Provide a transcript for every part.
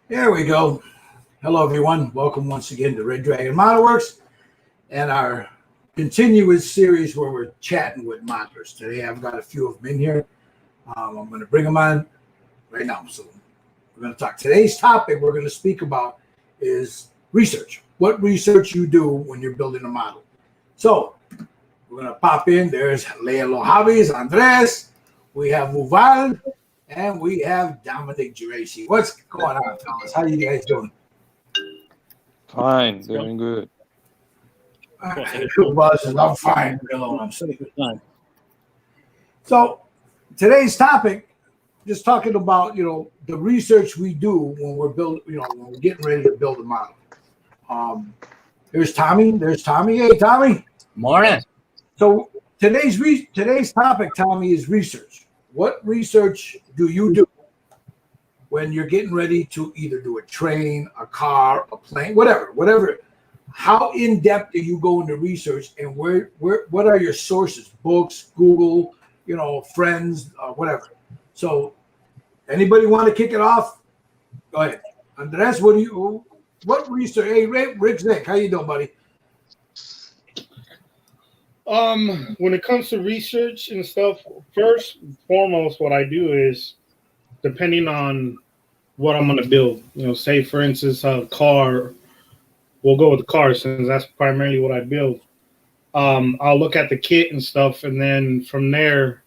There we go. Hello, everyone. Welcome once again to Red Dragon Model Works and our continuous series where we're chatting with modelers. Today, I've got a few of them in here. I'm going to bring them on right now. So we're going to talk. Today's topic we're going to speak about is research. What research you do when you're building a model. So we're going to pop in. There's Leilo Javis, Andres. We have Uval. And we have Dominic Geraci. What's going on, fellas? How you guys doing? Fine, doing good. I'm fine. I'm fine. So today's topic, just talking about the research we do when we're when we're getting ready to build a model. There's Tommy. Hey, Tommy. Morning. So today's topic, Tommy, is research. What research do you do when you're getting ready to either do a train, a car, a plane, whatever? How in depth do you go into research, and what are your sources? Books, Google, friends, whatever. So, anybody want to kick it off? Go ahead, Andres. What research? Hey, Rick, how you doing, buddy? When it comes to research and stuff, first and foremost, what I do is, depending on what I'm going to build, say for instance, a car, we'll go with the car since that's primarily what I build. I'll look at the kit and stuff, and then from there,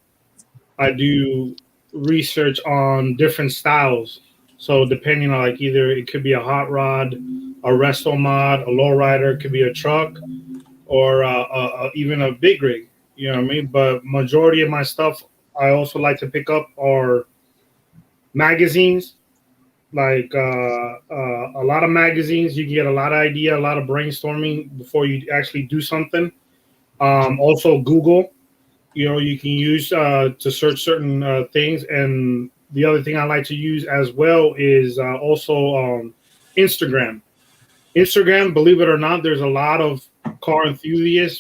I do research on different styles. So depending on either it could be a hot rod, a resto mod, a lowrider, it could be a truck, or even a big rig, you know what I mean? But majority of my stuff I also like to pick up are magazines, like a lot of magazines. You can get a lot of idea, a lot of brainstorming before you actually do something. Also Google, you can use to search certain things. And the other thing I like to use as well is also Instagram. Believe it or not, there's a lot of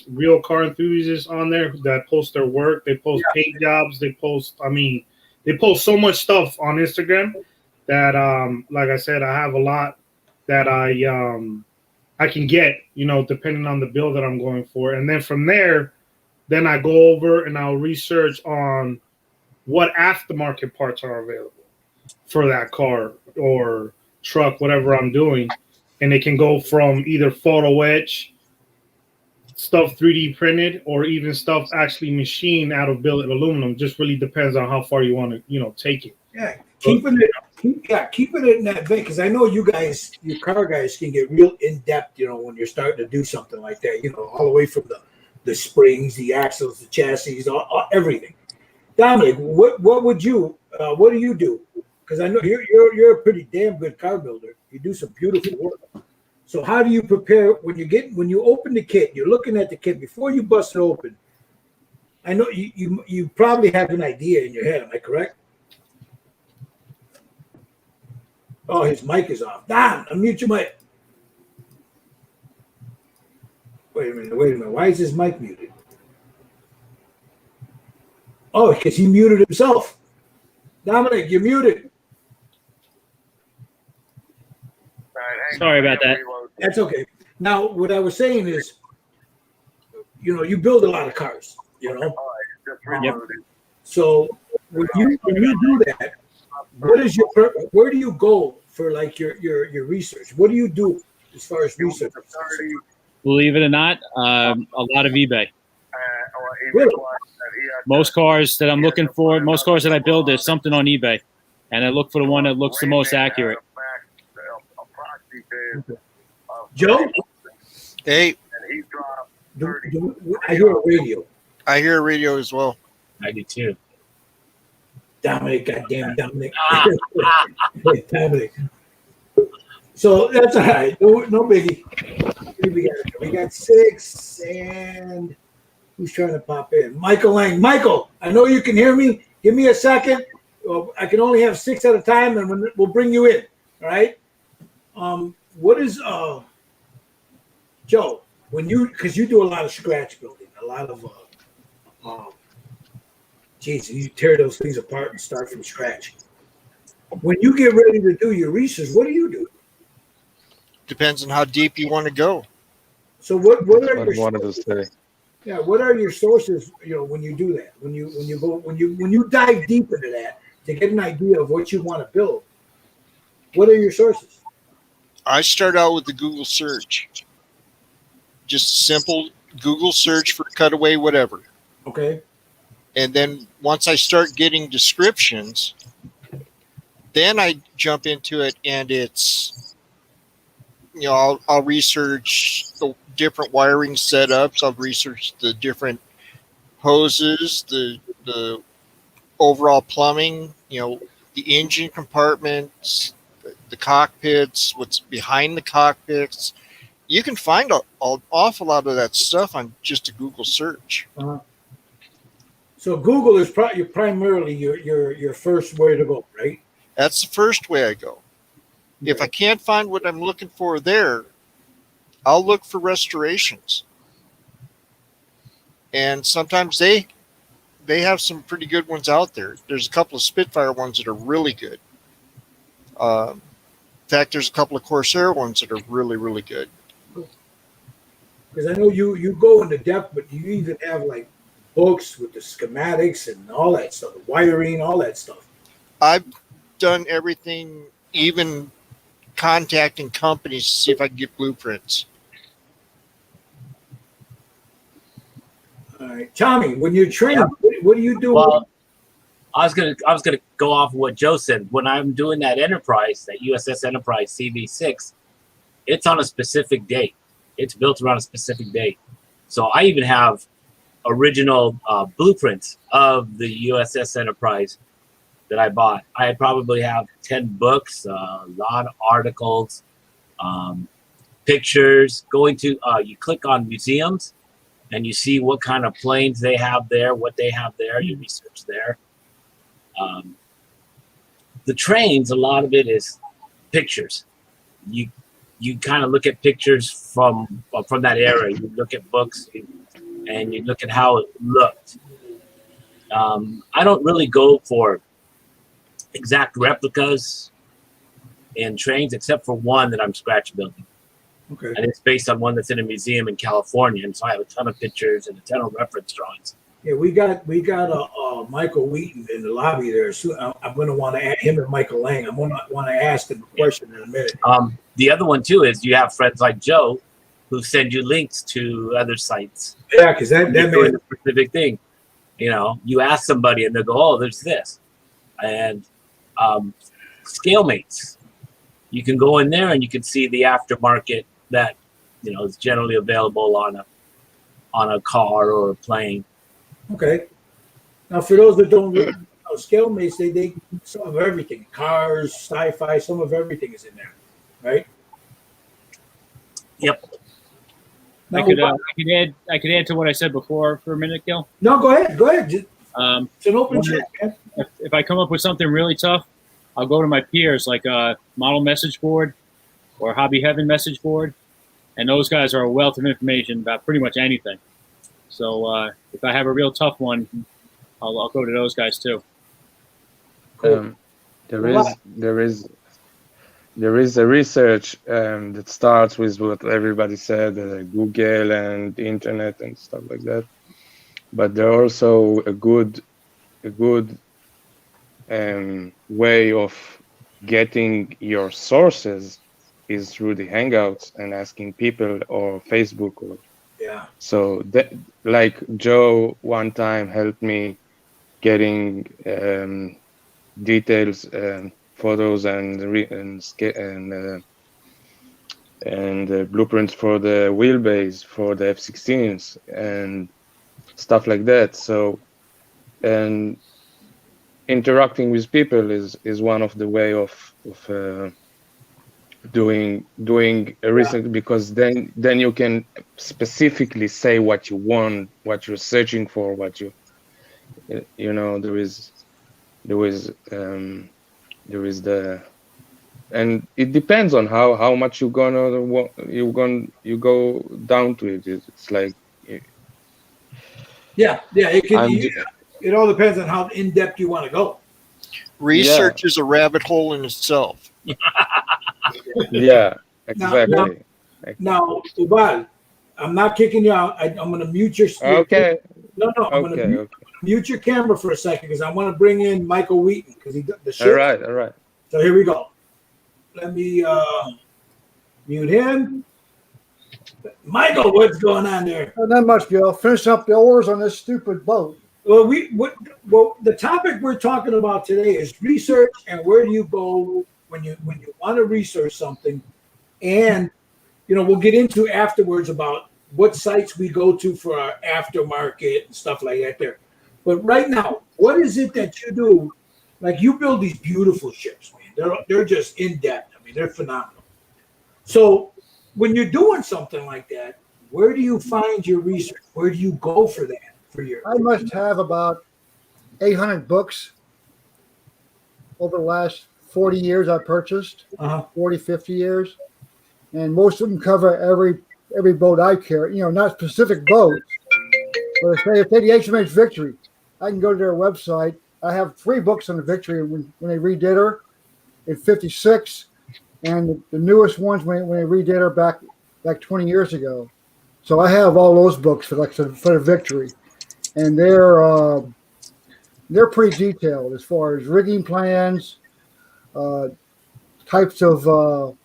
real car enthusiasts on there that post their work. They post paint jobs. They post so much stuff on Instagram that, like I said, I have a lot that I can get, depending on the build that I'm going for. And then from there, then I go over and I'll research on what aftermarket parts are available for that car or truck, whatever I'm doing. And it can go from either photo etch, stuff 3D printed, or even stuff actually machined out of billet aluminum. Just really depends on how far you want to, take it. Yeah, keeping it in that vein, because I know you car guys can get real in depth, when you're starting to do something like that, all the way from the springs, the axles, the chassis, everything. Dominic, what do you do? Because I know you're a pretty damn good car builder. You do some beautiful work. So how do you prepare when you open the kit? You're looking at the kit before you bust it open. I know you probably have an idea in your head. Am I correct? Oh, his mic is off. Don, unmute your mic. Wait a minute. Why is his mic muted? Oh, because he muted himself. Dominic, you're muted. Sorry about that. That's okay. Now, what I was saying is, you build a lot of cars, Yep. So when you do that, where do you go for your research? What do you do as far as research? Believe it or not, a lot of eBay. Really? Most cars that I'm looking for, most cars that I build, there's something on eBay, and I look for the one that looks the most accurate. Joe? Hey. I hear a radio. I hear a radio as well. I do too. Dominic, goddamn Dominic. Dominic. So that's all right. No biggie. We got 6, and who's trying to pop in? Michael Lang. Michael, I know you can hear me. Give me a second. Well, I can only have 6 at a time, and we'll bring you in. All right. What is Joe? Because you do a lot of scratch building, a lot of you tear those things apart and start from scratch. when you get ready to do your research, what do you do? Depends on how deep you want to go. So what are What I your wanted to sources? say. Yeah, what are your sources? You know, when you do that, when you dive deep into that to get an idea of what you want to build, what are your sources? I start out with the Google search. Just a simple Google search for cutaway, whatever. Okay. And then once I start getting descriptions, then I jump into it, and it's, I'll research the different wiring setups. I'll research the different hoses, the overall plumbing, the engine compartments, the cockpits, what's behind the cockpits. You can find an awful lot of that stuff on just a Google search. Uh-huh. So Google is primarily your first way to go, right? That's the first way I go. If I can't find what I'm looking for there, I'll look for restorations. And sometimes they have some pretty good ones out there. There's a couple of Spitfire ones that are really good. In fact, there's a couple of Corsair ones that are really, really good. Because I know you go into depth, but you even have like books with the schematics and all that stuff, the wiring, all that stuff. I've done everything, even contacting companies to see if I can get blueprints. All right, Tommy, when you're training, Yeah. what do you do? Well, I was gonna go off of what Joe said. When I'm doing that Enterprise, that USS Enterprise CV6, it's on a specific date. It's built around a specific date. So I even have original blueprints of the USS Enterprise that I bought. I probably have 10 books, a lot of articles, pictures. You click on museums and you see what kind of planes they have there, what they have there. You research there. The trains, a lot of it is pictures. You kind of look at pictures from that era. You look at books and you look at how it looked. I don't really go for exact replicas in trains, except for one that I'm scratch building. Okay. And it's based on one that's in a museum in California. And so I have a ton of pictures and a ton of reference drawings. Yeah, we got Michael Wheaton in the lobby there. So I'm going to want to add him and Michael Lang. I'm going to want to ask them a question in a minute. The other one too is you have friends like Joe who send you links to other sites. Yeah, because that You're man. doing a specific thing. You ask somebody and they'll go, "Oh, there's this," and ScaleMates. You can go in there and you can see the aftermarket that is generally available on a car or a plane. Okay. Now, for those that don't know, ScaleMates, they some of everything, cars, sci-fi, some of everything is in there, right? Yep. I could add to what I said before for a minute, Gil. No, go ahead. Just, it's an open one chat, man. If I come up with something really tough, I'll go to my peers, like a model message board or Hobby Heaven message board, and those guys are a wealth of information about pretty much anything. So if I have a real tough one, I'll go to those guys too. Cool. There is a research that starts with what everybody said, Google and the internet and stuff like that. But there are also a good way of getting your sources is through the Hangouts and asking people or Facebook. Yeah. So that, like Joe one time helped me getting details, photos and blueprints for the wheelbase for the F-16s and stuff like that. So, and interacting with people is one of the way of doing a research, because then you can specifically say what you want, what you're searching for, what there is the, and it depends on how much you go down to it. It's like Yeah. It all depends on how in depth you want to go. Research is a rabbit hole in itself. Yeah, exactly. Now, Ubal, I'm not kicking you out. I'm going to mute your. Okay. No, I'm going Okay. to mute your camera for a second because I want to bring in Michael Wheaton because he the shit. All right. So here we go. Let me mute him. Michael, what's going on there? Not much, Bill. Finish up the oars on this stupid boat. Well, the topic we're talking about today is research and where do you go when you want to research something, and we'll get into afterwards about what sites we go to for our aftermarket and stuff like that there. But right now, what is it that you do? Like you build these beautiful ships, man. They're just in depth. I mean, they're phenomenal. So when you're doing something like that, where do you find your research? Where do you go for that? I must have about 800 books over the last 40 years I've purchased, 40, 50 years. And most of them cover every boat I carry, not specific boats. But if they the HMH Victory, I can go to their website. I have 3 books on the Victory when they redid her in 56, and the newest ones when they redid her back 20 years ago. So I have all those books for the Victory. And they're pretty detailed as far as rigging plans, types of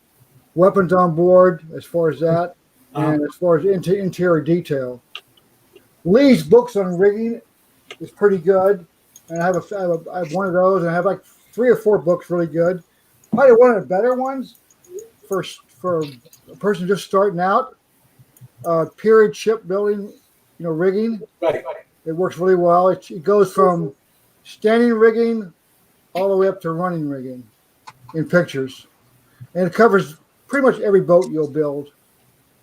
weapons on board, as far as that, and as far as interior detail. Lee's books on rigging is pretty good, and I have one of those, and I have like 3 or 4 books really good. Probably one of the better ones for a person just starting out. Period shipbuilding, rigging. Right. It works really well. It goes from standing rigging all the way up to running rigging in pictures. And it covers pretty much every boat you'll build.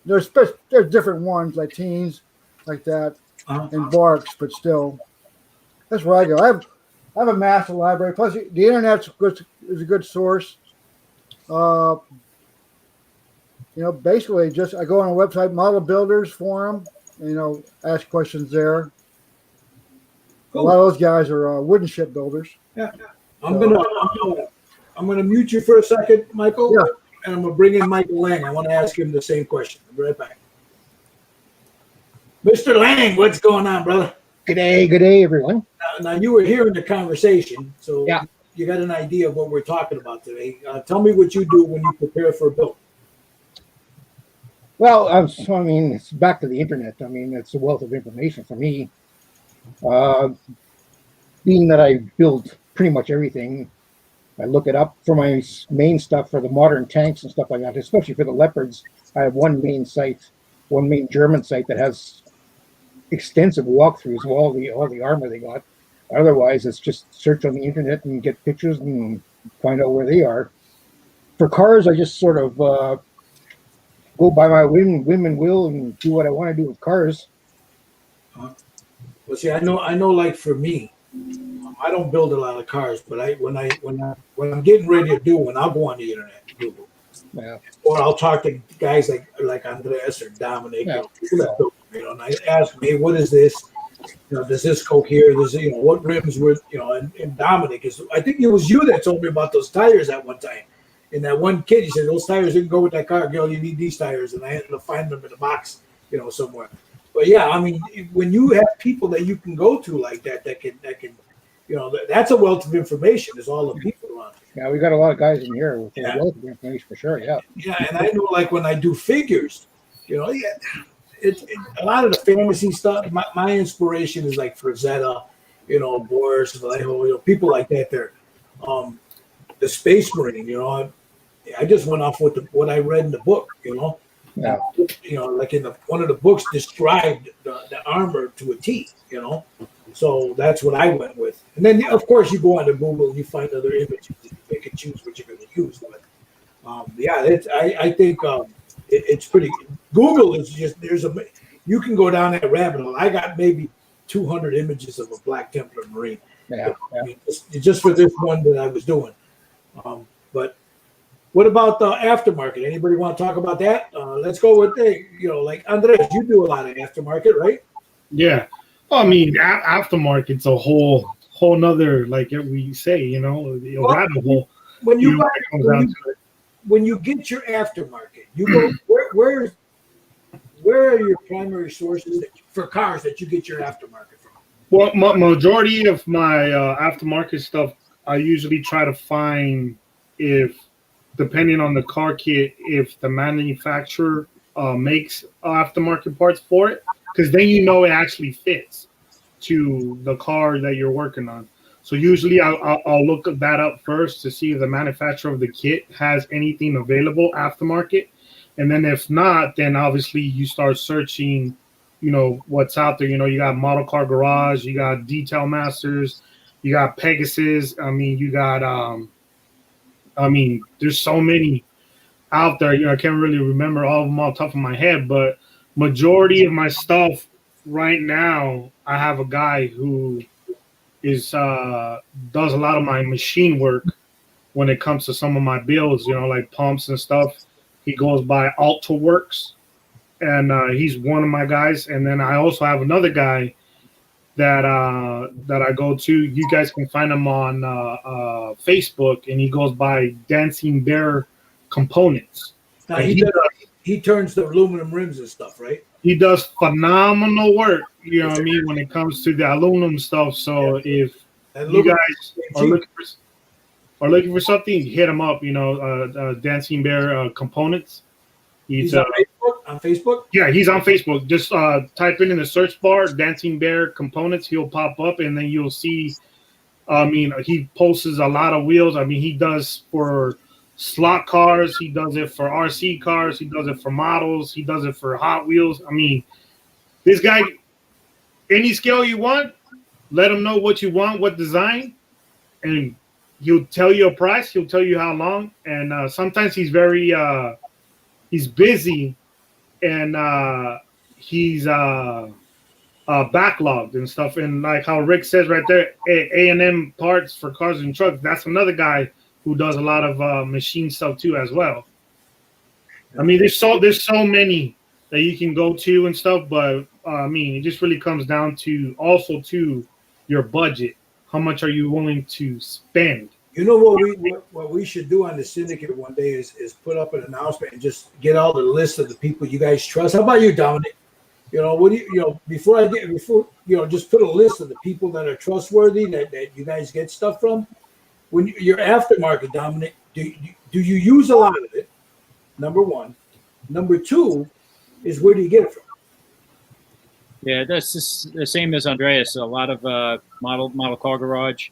There's different ones, like teens, like that, and barks, but still. That's where I go. I have a massive library. Plus, the internet is a good source. Basically, just I go on a website, Model Builders Forum, ask questions there. A lot of those guys are wooden ship builders. Yeah. I'm gonna mute you for a second, Michael. Yeah. And I'm gonna bring in Michael Lang. I want to ask him the same question. I'll be right back. Mr. Lang, what's going on, brother? Good day, everyone. Now you were hearing the conversation, so Yeah. you got an idea of what we're talking about today. Tell me what you do when you prepare for a build. Well, it's back to the internet. It's a wealth of information for me. Being that I build pretty much everything, I look it up for my main stuff for the modern tanks and stuff like that, especially for the Leopards. I have one main German site that has extensive walkthroughs of all the armor they got. Otherwise, it's just search on the internet and get pictures and find out where they are. For cars, I just sort of go by my whim and will and do what I want to do with cars. Well, see, I know. Like for me, I don't build a lot of cars, but when I'm getting ready to do one, I'll go on the internet, Google, or I'll talk to guys like Andres or Dominic, people that build, and I ask them, hey, what is this? Does this go here? Does what rims were? And Dominic I think it was you that told me about those tires at one time. And that one kid, he said those tires didn't go with that car, girl. You need these tires, and I had to find them in a box, somewhere. But yeah, when you have people that you can go to like that can, that's a wealth of information. Is all the people around. Yeah, we got a lot of guys in here with a wealth of information for sure. Yeah. Yeah, and I know like when I do figures, it's a lot of the fantasy stuff. My inspiration is like Frazetta, Boris, Vallejo, people like that. There, the Space Marine. I just went off with what I read in the book. Yeah. Like in one of the books described the armor to a T. So that's what I went with. And then of course you go onto Google and you find other images and you pick and choose what you're going to use. But I think it's pretty. Google is just you can go down that rabbit hole. I got maybe 200 images of a Black Templar Marine. Yeah. Just for this one that I was doing. But what about the aftermarket? Anybody want to talk about that? Let's go with like Andres, you do a lot of aftermarket, right? Yeah. Aftermarket's a whole whole nother, like we say, you know, a Well, rabbit hole. When you You know, buy, when it comes when down you, to it. when you get your aftermarket, you go where are your primary sources for cars that you get your aftermarket from? Well, majority of my aftermarket stuff, I usually try to find if, depending on the car kit, if the manufacturer makes aftermarket parts for it, because then you know it actually fits to the car that you're working on. So usually I'll look that up first to see if the manufacturer of the kit has anything available aftermarket. And then if not, then obviously you start searching, you know, what's out there. You know, you got Model Car Garage, you got Detail Masters, you got Pegasus. I mean, you got, there's so many out there. You know, I can't really remember all of them off the top of my head, but majority of my stuff right now, I have a guy who is does a lot of my machine work when it comes to some of my builds, you know, like pumps and stuff. He goes by AltaWorks, and he's one of my guys. And then I also have another guy that I go to. You guys can find him on Facebook, and he goes by Dancing Bear Components. Now And he turns the aluminum rims and stuff, right? he does phenomenal work, you know what I mean, when it comes to the aluminum stuff. So if And you look, guys are looking for something, hit him up. You know, Dancing Bear Components. he's on Facebook. On Facebook. Yeah, he's on Facebook. Just type in the search bar Dancing Bear Components. He'll pop up, and then you'll see. I mean, he posts a lot of wheels. I mean, he does for slot cars. He does it for RC cars. He does it for models. He does it for Hot Wheels. I mean, this guy, any scale you want, let him know what you want, what design, and he'll tell you a price. He'll tell you how long. And sometimes he's very he's busy, and he's backlogged and stuff. And like how Rick says right there, A&M parts for cars and trucks. That's another guy who does a lot of machine stuff too as well. I mean, there's so many that you can go to and stuff, but I mean, it just really comes down to also to your budget. How much are you willing to spend? You know what we should do on the syndicate one day is put up an announcement and just get all the list of the people you guys trust. How about you, Dominic? You know, what do you know, before just put a list of the people that are trustworthy that you guys get stuff from. When your aftermarket, Dominic, do you use a lot of it? Number one. Number two is, where do you get it from? Yeah, that's just the same as Andreas. A lot of model car garage.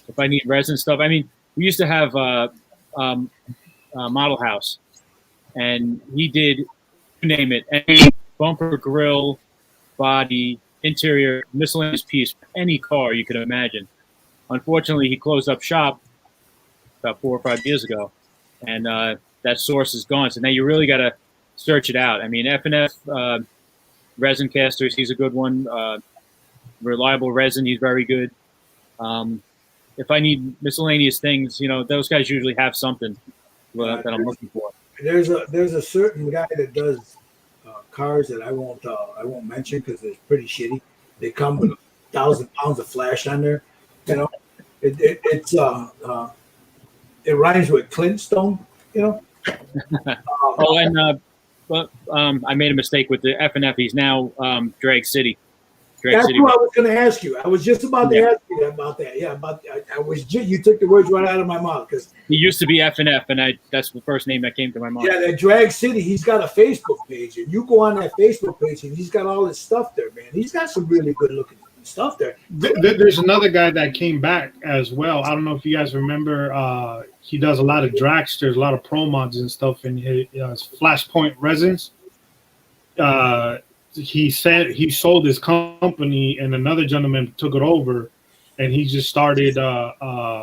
If I need resin stuff, I mean, we used to have Model House, and he did, you name it, any bumper, grill, body, interior, miscellaneous piece, any car you could imagine. Unfortunately, he closed up shop about 4 or 5 years ago, and that source is gone. So now you really got to search it out. I mean, F&F resin casters, he's a good one. Reliable resin, he's very good. If I need miscellaneous things, you know, those guys usually have something that I'm looking for. There's a certain guy that does cars that I won't mention because it's pretty shitty. They come with 1,000 pounds of flash on there. You know, it rhymes with Clintstone. You know. I made a mistake with the F&F. He's now Drag City. That's what I was going to ask you. I was just about to ask you about that. Yeah, you took the words right out of my mouth, because he used to be F&F, and that's the first name that came to my mind. Yeah, that Drag City. He's got a Facebook page, and you go on that Facebook page, and he's got all his stuff there, man. He's got some really good looking stuff there. There's another guy that came back as well. I don't know if you guys remember. He does a lot of dragsters, a lot of pro mods and stuff, and his Flashpoint resins. He said he sold his company, and another gentleman took it over, and he just started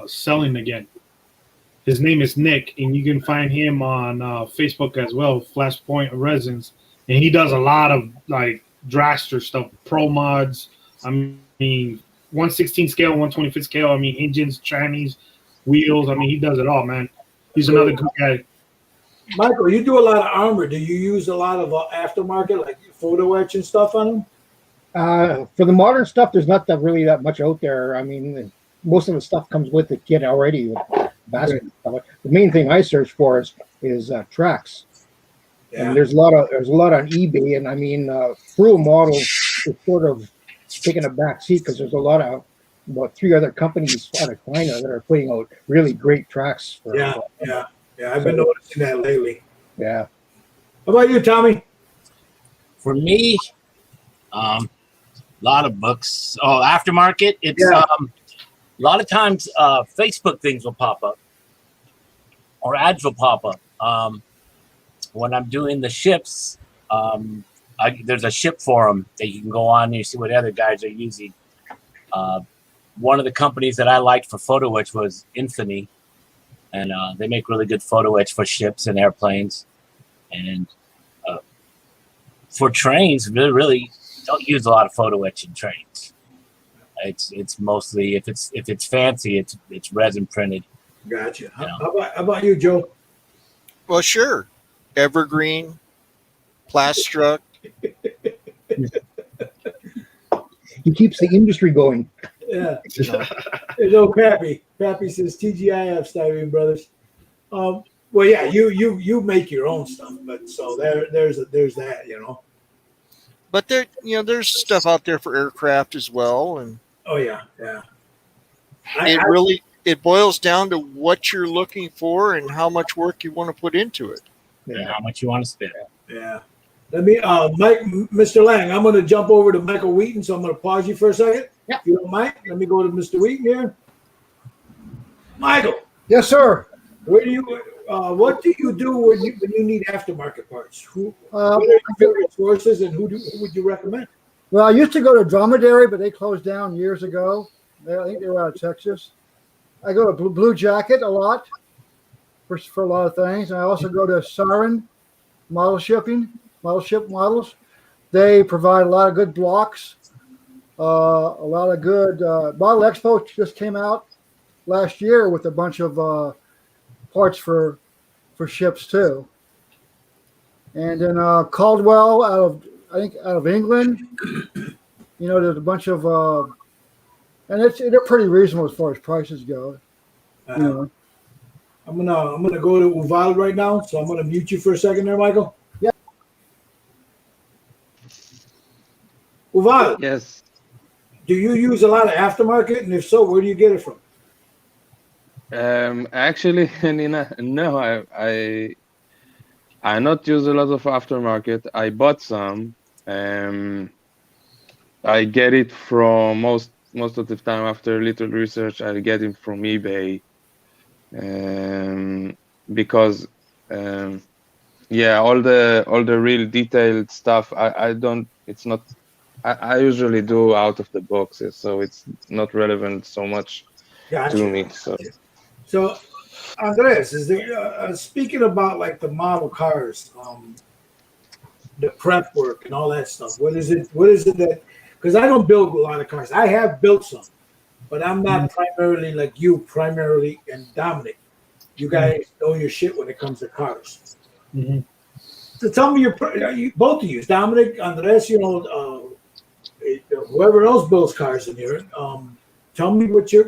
selling again. His name is Nick, and you can find him on Facebook as well, Flashpoint Resins, and he does a lot of like dragster stuff, pro mods. I mean, 1/16 scale, 1/25 scale. I mean, engines, trannies, wheels. I mean, he does it all, man. He's another good guy. Michael, you do a lot of armor. Do you use a lot of aftermarket, like photo etch and stuff on them? For the modern stuff, there's not really that much out there. I mean, most of the stuff comes with the kit already. With basketball. The main thing I search for is tracks. Yeah. And there's a lot on eBay, and I mean, Fruit Model is sort of taking a back seat because there's about 3 other companies out of China that are putting out really great tracks. Yeah. I've been noticing that lately. Yeah. How about you, Tommy? For me, a lot of books. Oh, aftermarket. It's Yeah. a lot of times Facebook things will pop up or ads will pop up. When I'm doing the ships, there's a ship forum that you can go on and you see what other guys are using. One of the companies that I liked for photo etch was Infiny, and they make really good photo etch for ships and airplanes. And for trains, really don't use a lot of photo etch in trains. It's mostly if it's fancy, it's resin printed. Gotcha. You know. How about you, Joe? Well, sure. Evergreen, Plastruck. He keeps the industry going. Yeah. No, Pappy. Pappy says TGIF Styrene Brothers. Well, yeah, you make your own stuff, but so there's that, you know. But there's stuff out there for aircraft as well, and Oh yeah. it boils down to what you're looking for and how much work you want to put into it. And how much you want to spend. Yeah. Let me, Mr. Lang, I'm going to jump over to Michael Wheaton, so I'm going to pause you for a second. Yeah. If you don't mind, let me go to Mr. Wheaton here. Michael, Yes, sir. what do you do when you need aftermarket parts? What Uh, are your favorite sources, and who would you recommend? Well, I used to go to Dromedary, but they closed down years ago. I think they were out of Texas. I go to Blue Jacket a lot for a lot of things. And I also go to Siren Model Ship Models. They provide a lot of good blocks, a lot of good. Model Expo just came out last year with a bunch of parts for ships too. And then Caldwell out of England. You know, there's a bunch of and they're pretty reasonable as far as prices go. You know. I'm gonna go to Uvalde right now, so I'm gonna mute you for a second there, Michael. Yeah. Uvalde, Yes. do you use a lot of aftermarket, and if so, where do you get it from? Actually, Nina, no, I not use a lot of aftermarket. I bought some. I get it from most of the time after a little research. I get it from eBay, because all the real detailed stuff I don't. It's not. I usually do out of the boxes, so it's not relevant so much Gotcha. to me. So, Andres, is there speaking about like the model cars, the prep work and all that stuff? What is it that? Because I don't build a lot of cars. I have built some, but I'm not primarily like you, primarily and Dominic. You guys know your shit when it comes to cars. Mm-hmm. So tell me both of you, Dominic, Andres, whoever else builds cars in here. Tell me what your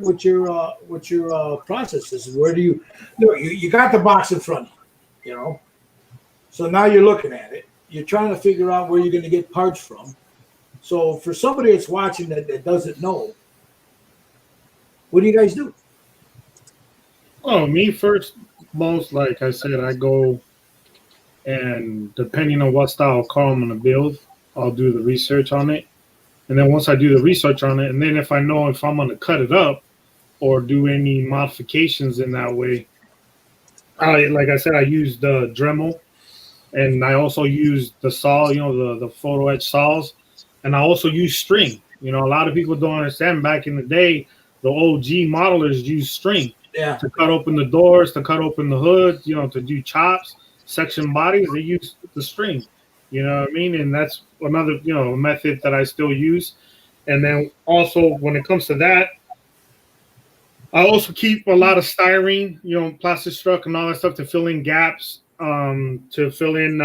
process is. Where do you got the box in front of you, you know? So now you're looking at it. You're trying to figure out where you're going to get parts from. So for somebody that's watching that doesn't know, what do you guys do? Oh, me first, most like I said, I go and depending on what style of car I'm going to build, I'll do the research on it. And then once I do the research on it, and then if I know if I'm going to cut it up or do any modifications in that way, like I said, I use the Dremel, and I also use the saw, the photo etch saws, and I also use string. A lot of people don't understand. Back in the day, the OG modelers used string to cut open the doors, to cut open the hood, to do chops, section bodies. They use the string. You know what I mean? And that's another, method that I still use. And then also when it comes to that, I also keep a lot of styrene, plastic struck and all that stuff to fill in gaps, to fill in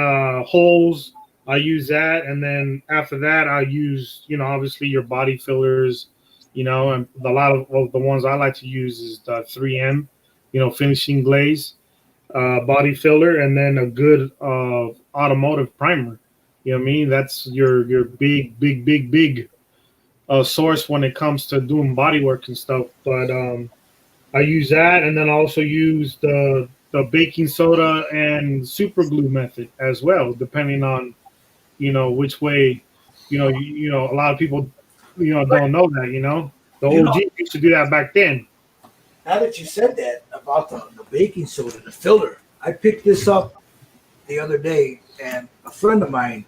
holes, I use that, and then after that, I use, obviously your body fillers, and a lot of the ones I like to use is the 3M, finishing glaze, body filler, and then a good automotive primer. You know what I mean? That's your big source when it comes to doing body work and stuff. But I use that, and then I also use the baking soda and super glue method as well, depending on which way. A lot of people don't know that. The OG used to do that back then. Now that you said that about the baking soda, the filler, I picked this up the other day, and a friend of mine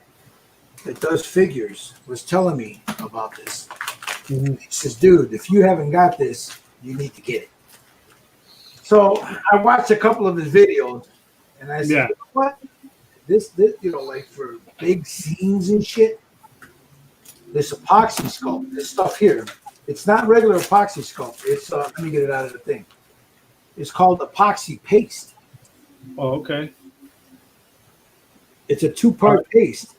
that does figures was telling me about this. He says, dude, if you haven't got this, you need to get it. So I watched a couple of his videos, and I said, you know what? This, like for big scenes and shit, this epoxy sculpt, this stuff here, it's not regular epoxy sculpt. It's, let me get it out of the thing. It's called epoxy paste. Oh, okay. It's a 2-part paste.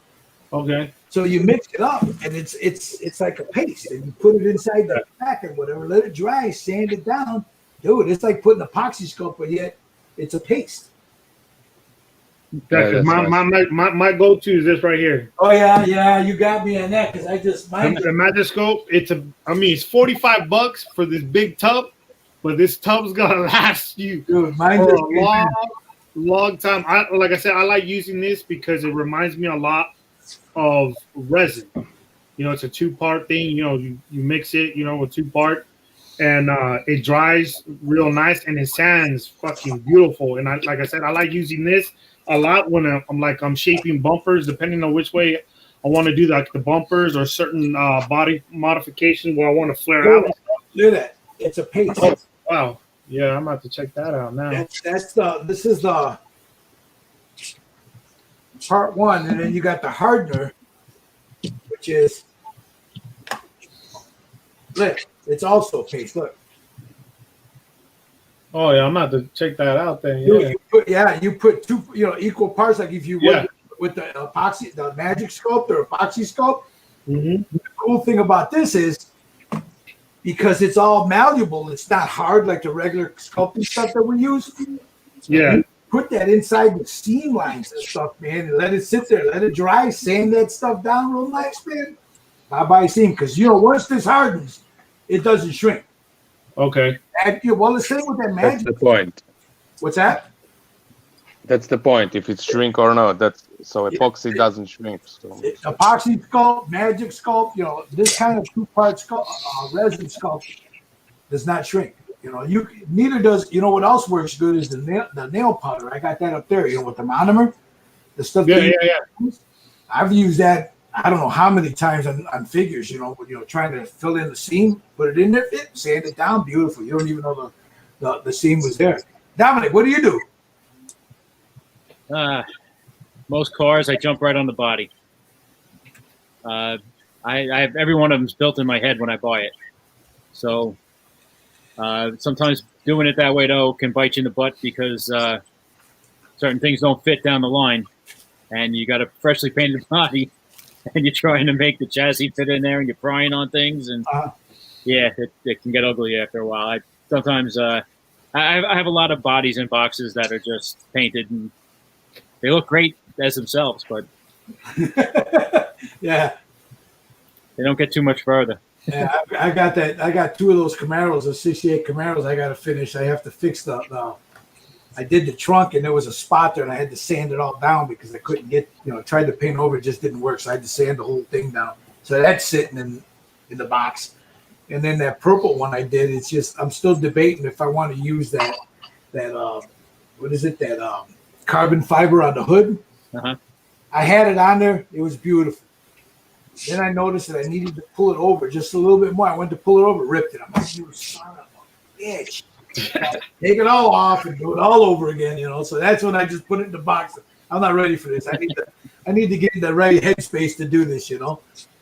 Okay. So you mix it up, and it's like a paste, and you put it inside the pack or whatever, let it dry, sand it down. Dude, it's like putting epoxy sculpt, but yet it's a paste. That's my go-to is this right here. Oh yeah, you got me on that because I just The Magiscope. It's $45 for this big tub, but this tub's gonna last you dude, for a long time. Like I said, I like using this because it reminds me a lot of resin. It's a 2-part thing. You mix it, with 2-part, and it dries real nice, and it sands fucking beautiful. And like I said, I like using this a lot when I'm shaping bumpers, depending on which way I want to do the bumpers or certain body modifications where I want to flare out. Look at that. It's a paste. Oh, wow. Yeah, I'm about to check that out now. This is the part 1, and then you got the hardener, which is look, it's also paste. Look. Oh yeah, I'm about to check that out then. You put 2 equal parts, like if you work with the epoxy, the Magic Sculpt or epoxy sculpt. The cool thing about this is because it's all malleable, it's not hard like the regular sculpting stuff that we use. Yeah. You put that inside the seam lines and stuff, man, and let it sit there, let it dry, sand that stuff down real nice, man. Bye seam, because once this hardens, it doesn't shrink. Okay. Well, the same with that Magic. That's the point. What's that? That's the point. If it's shrink or not, so epoxy doesn't shrink. So. Epoxy sculpt, Magic Sculpt, this kind of 2-part sculpt, resin sculpt does not shrink. Neither does. What else works good is the nail powder. I got that up there. With the monomer, the stuff. Yeah. I've used that. I don't know how many times on figures. Trying to fill in the seam, put it in there, sand it down, beautiful. You don't even know the seam was there. Dominic, what do you do? Most cars, I jump right on the body. I have every one of them built in my head when I buy it. So sometimes doing it that way though can bite you in the butt because certain things don't fit down the line, and you got a freshly painted body, and you're trying to make the chassis fit in there, and you're prying on things, and it can get ugly after a while. I have a lot of bodies in boxes that are just painted, and they look great as themselves, but yeah, they don't get too much further. Yeah, I got that. I got 2 of those Camaros, the '68 Camaros. I got to finish. I have to fix the. I did the trunk, and there was a spot there, and I had to sand it all down because I couldn't get. Tried to paint over, it just didn't work, so I had to sand the whole thing down. So that's sitting in the box. And then that purple one I did. It's just I'm still debating if I want to use that what is it, that carbon fiber on the hood. I had it on there. It was beautiful. Then I noticed that I needed to pull it over just a little bit more. I went to pull it over, ripped it. I'm like, you son of a bitch. Take it all off and do it all over again, So that's when I just put it in the box. I'm not ready for this. I need to get in the right headspace to do this,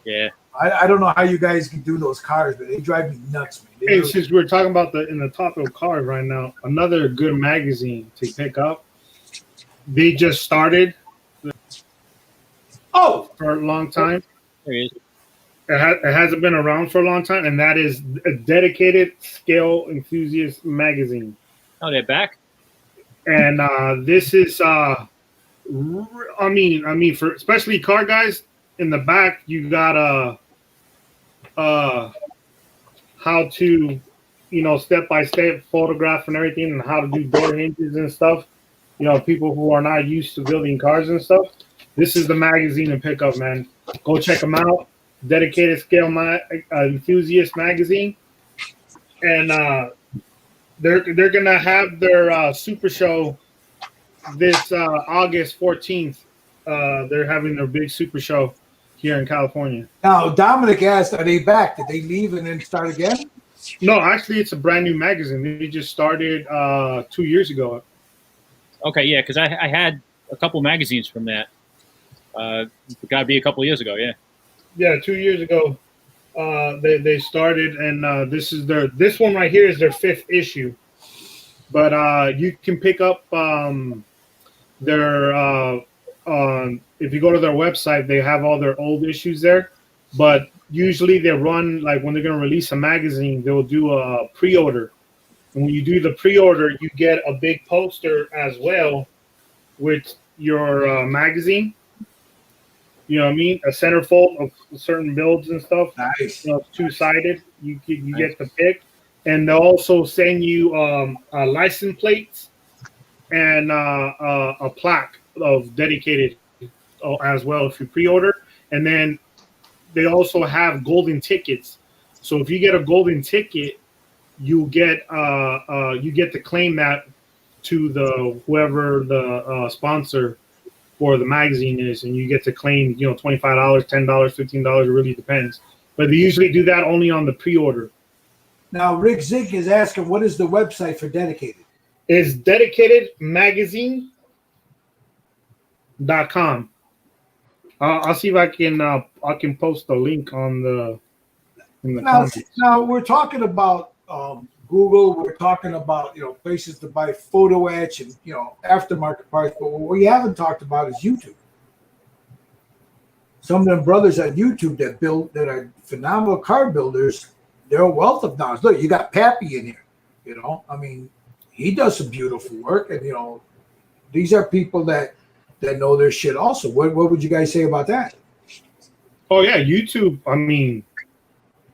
Yeah. I don't know how you guys can do those cars, but they drive me nuts, man. Hey, since we're talking about in the topic of cars right now, another good magazine to pick up. They just started. Oh for a long time. There he is. It hasn't been around for a long time, and that is a dedicated Scale Enthusiast magazine. Oh, they're back. And this is, I mean, for especially car guys, in the back you got how to, step by step photograph and everything, and how to do door hinges and stuff. People who are not used to building cars and stuff. This is the magazine to pick up, man. Go check them out. Dedicated Scale Enthusiast magazine, and they're gonna have their super show this August 14th. They're having their big super show here in California. Now, Dominic asked, are they back? Did they leave and then start again? No, actually, it's a brand new magazine. They just started 2 years ago. Okay, yeah, because I had a couple magazines from that. It got to be a couple of years ago, yeah. Yeah, 2 years ago, they started, and this one right here is their 5th issue. But you can pick up their if you go to their website, they have all their old issues there. But usually they run, like when they're going to release a magazine, they'll do a pre-order. And when you do the pre-order, you get a big poster as well with your magazine. You know what I mean? A centerfold of certain builds and stuff. Nice. Two-sided. You get the pick. And they'll also send you license plates and a plaque of dedicated as well if you pre-order. And then they also have golden tickets. So if you get a golden ticket, you get to claim that to the whoever the sponsor for the magazine is, and you get to claim $25, $10, $15. It really depends, but they usually do that only on the pre-order. Now, Rick Zig is asking, what is the website for Dedicated? It's dedicatedmagazine.com. I'll see if I can post a link in the comments. Now we're talking about Google. We're talking about places to buy photo etch and aftermarket parts. But what we haven't talked about is YouTube. Some of them brothers on YouTube that are phenomenal car builders. They're a wealth of knowledge. Look, you got Pappy in here. I mean, he does some beautiful work, and these are people that know their shit also. What would you guys say about that? Oh yeah, YouTube. I mean,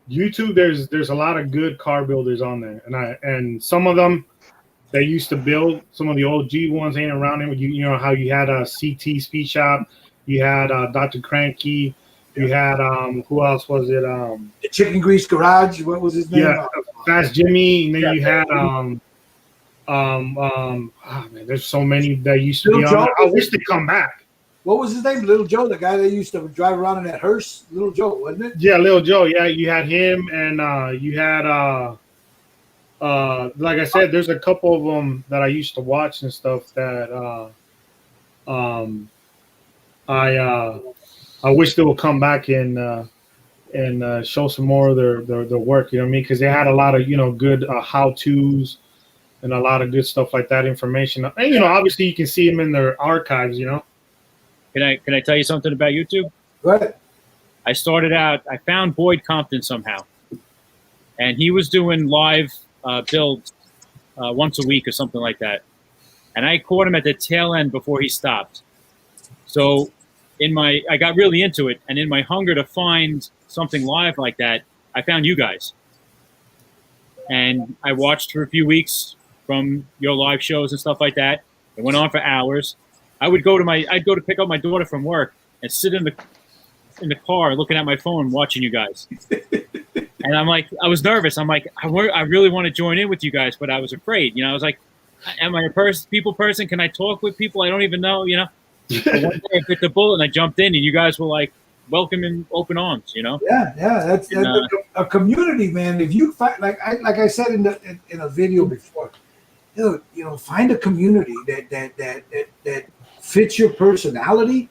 YouTube. There's a lot of good car builders on there, and some of them that used to build, some of the old G ones ain't around anymore. You know how you had a CT Speed Shop, you had Dr. Cranky, you had who else was it? The Chicken Grease Garage. What was his name? Yeah, Fast Jimmy, and then you had man, there's so many that used to be on there. I wish they'd come back. What was his name? Little Joe, the guy that used to drive around in that hearse. Little Joe, wasn't it? Yeah, Little Joe. Yeah, you had him, and you had like I said, there's a couple of them that I used to watch and stuff that I wish they would come back and show some more of their work. You know what I mean? Because they had a lot of good how-tos and a lot of good stuff like that, information. And obviously you can see them in their archives. Can I tell you something about YouTube? Go ahead. I started out. I found Boyd Compton somehow, and he was doing live builds once a week or something like that. And I caught him at the tail end before he stopped. So I got really into it, and in my hunger to find something live like that, I found you guys. And I watched for a few weeks from your live shows and stuff like that. It went on for hours. I'd go to pick up my daughter from work and sit in the car looking at my phone watching you guys. And I'm like, I was nervous. I'm like, I really want to join in with you guys, but I was afraid. I was like, am I a people person? Can I talk with people I don't even know? But one day I bit the bullet and I jumped in, and you guys were like, welcome in open arms. Yeah, that's a community, man. If you find, like I said in a video before, find a community that fits your personality.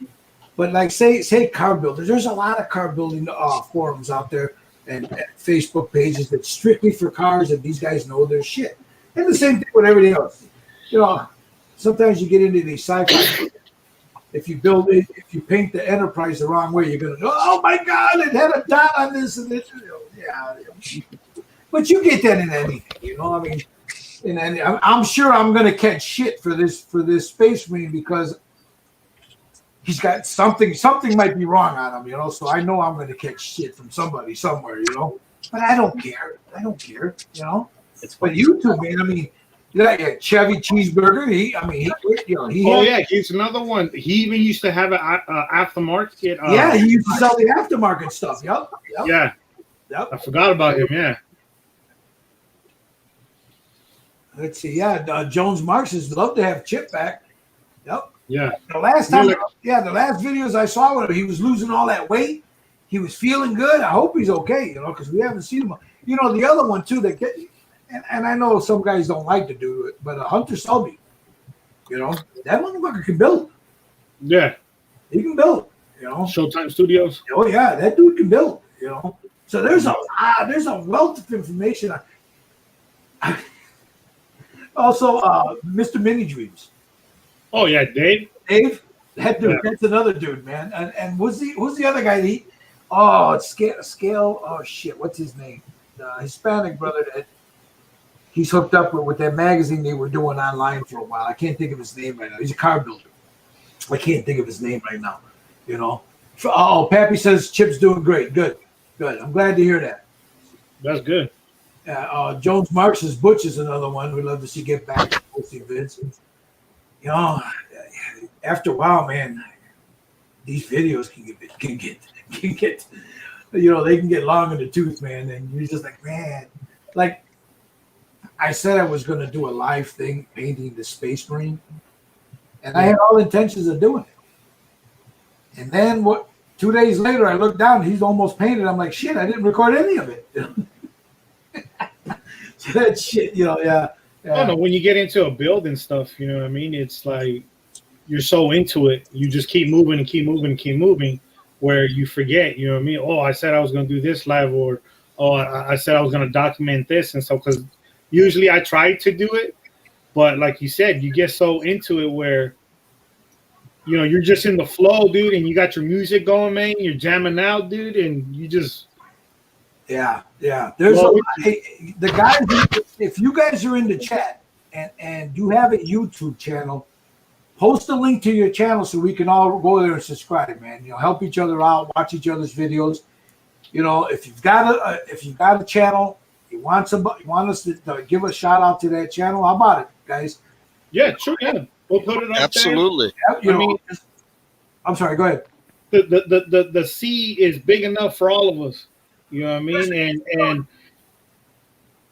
But like say car builders, there's a lot of car building forums out there and Facebook pages that's strictly for cars, and these guys know their shit. And the same thing with everything else. Sometimes you get into these sci-fi. if you build it, if you paint the Enterprise the wrong way, you're gonna go, oh my God, it had a dot on this and this. Yeah, but you get that in anything, you know. I mean, and I'm sure I'm gonna catch shit for this Space Marine because he's got something might be wrong on him, you know. So I know I'm gonna catch shit from somebody somewhere, you know. But I don't care, you know. But YouTube, man, I mean. Yeah, Chevy Cheeseburger. He He's another one. He even used to have an aftermarket. He used to sell the aftermarket stuff. Yep. Yeah. Yep. I forgot about him. Yeah. Let's see. Yeah, Jones Marx's love to have Chip back. Yep. Yeah. The last videos I saw with him, he was losing all that weight. He was feeling good. I hope he's okay, you know, because we haven't seen him. You know, the other one too that get. And I know some guys don't like to do it, but Hunter Selby, you know, that motherfucker can build. Yeah. He can build, you know. Showtime Studios. Oh, yeah, that dude can build, you know. So there's a wealth of information. Also, Mr. Mini Dreams. Oh, yeah, Dave, that dude, that's another dude, man. And who's the other guy that it's Scale. Oh, shit, what's his name? The Hispanic brother that he's hooked up with that magazine they were doing online for a while. I can't think of his name right now. He's a car builder. I can't think of his name right now. You know. Pappy says Chip's doing great. Good. I'm glad to hear that. That's good. Jones Marx's Butch is another one we'd love to see get back to posting vids. You know, after a while, man, these videos can get you know, they can get long in the tooth, man, and you're just like, man, like. I said I was going to do a live thing painting the Space Marine, and I had all intentions of doing it. And then 2 days later, I looked down, he's almost painted. I'm like, shit, I didn't record any of it. So that shit, you know, yeah. I don't know, when you get into a build and stuff, you know what I mean? It's like you're so into it, you just keep moving, where you forget, you know what I mean? Oh, I said I was going to do this live, or I said I was going to document this and stuff, because usually I try to do it, but like you said, you get so into it where, you know, you're just in the flow, dude, and you got your music going, man. You're jamming out, dude, and you just. Yeah. There's the guys. If you guys are in the chat and you have a YouTube channel, post a link to your channel so we can all go there and subscribe, man. You know, help each other out, watch each other's videos. You know, if you've got a channel. You want us to give a shout out to that channel? How about it, guys? Yeah, sure. Yeah, we'll put it up. Absolutely. There. I'm sorry. Go ahead. The sea is big enough for all of us. You know what I mean?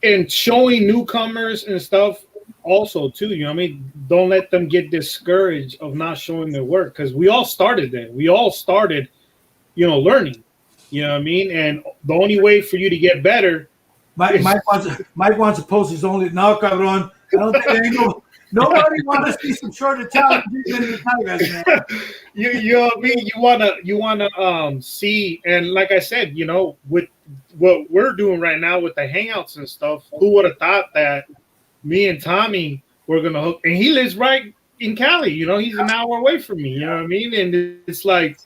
And showing newcomers and stuff also too. You know what I mean? Don't let them get discouraged of not showing their work, because we all started there. We all started, you know, learning. You know what I mean? And the only way for you to get better. Mike wants to post his only now, cabron. I don't think nobody wants to see some short Italian guys, man. You know what I mean? You wanna see, and like I said, you know, with what we're doing right now with the hangouts and stuff, who would have thought that me and Tommy were gonna hook? And he lives right in Cali, you know, he's an hour away from me, you know what I mean? And it's like,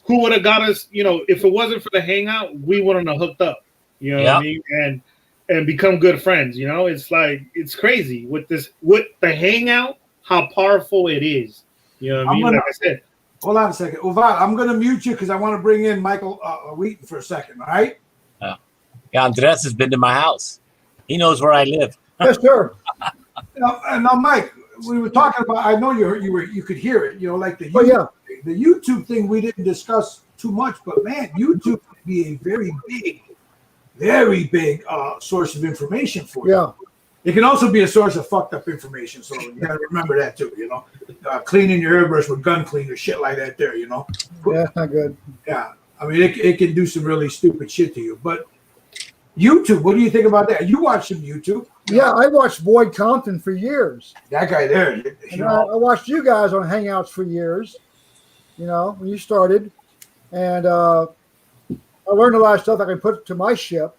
who would have got us, you know, if it wasn't for the hangout, we wouldn't have hooked up. You know what I mean? And become good friends, you know? It's like, it's crazy with the hangout, how powerful it is. You know what I mean? Like I said. Hold on a second. Uval, I'm going to mute you because I want to bring in Michael Wheaton for a second, all right? Yeah, Andres has been to my house. He knows where I live. Yes, sir. Now, Mike, we were talking about, I know you could hear it, you know, like the YouTube thing we didn't discuss too much, but man, YouTube could be a very big source of information for you. Yeah. It can also be a source of fucked up information, so you gotta remember that too, you know. Cleaning your airbrush with gun cleaner, shit like that there, you know. Yeah, not good. Yeah, I mean, it can do some really stupid shit to you. But YouTube, what do you think about that? You watch some YouTube. Yeah, I watched Boyd Compton for years. That guy there. And I watched you guys on Hangouts for years, you know, when you started. And I learned a lot of stuff I can put to my ship,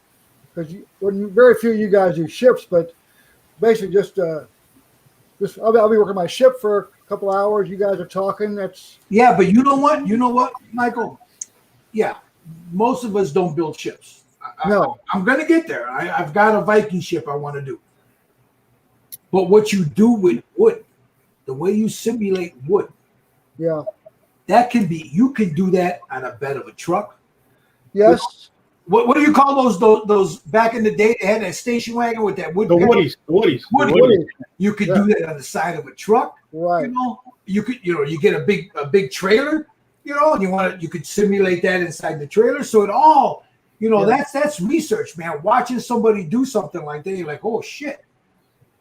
because very few of you guys do ships, but basically just I'll be working my ship for a couple hours you guys are talking. That's Yeah, but you know what? You know what, Michael? Yeah, most of us don't build ships. no. I'm going to get there. I've got a Viking ship I want to do. But what you do with wood, the way you simulate wood, Yeah. that can be, you can do that on a bed of a truck. Yes. What do you call those back in the day? They had that station wagon with that wood. The panel. Woodies. Woody. You could Yeah. do that on the side of a truck. Right. You could, you get a big trailer, and you could simulate that inside the trailer. So it all, Yeah. that's research, man. Watching somebody do something like that, you're like, oh shit,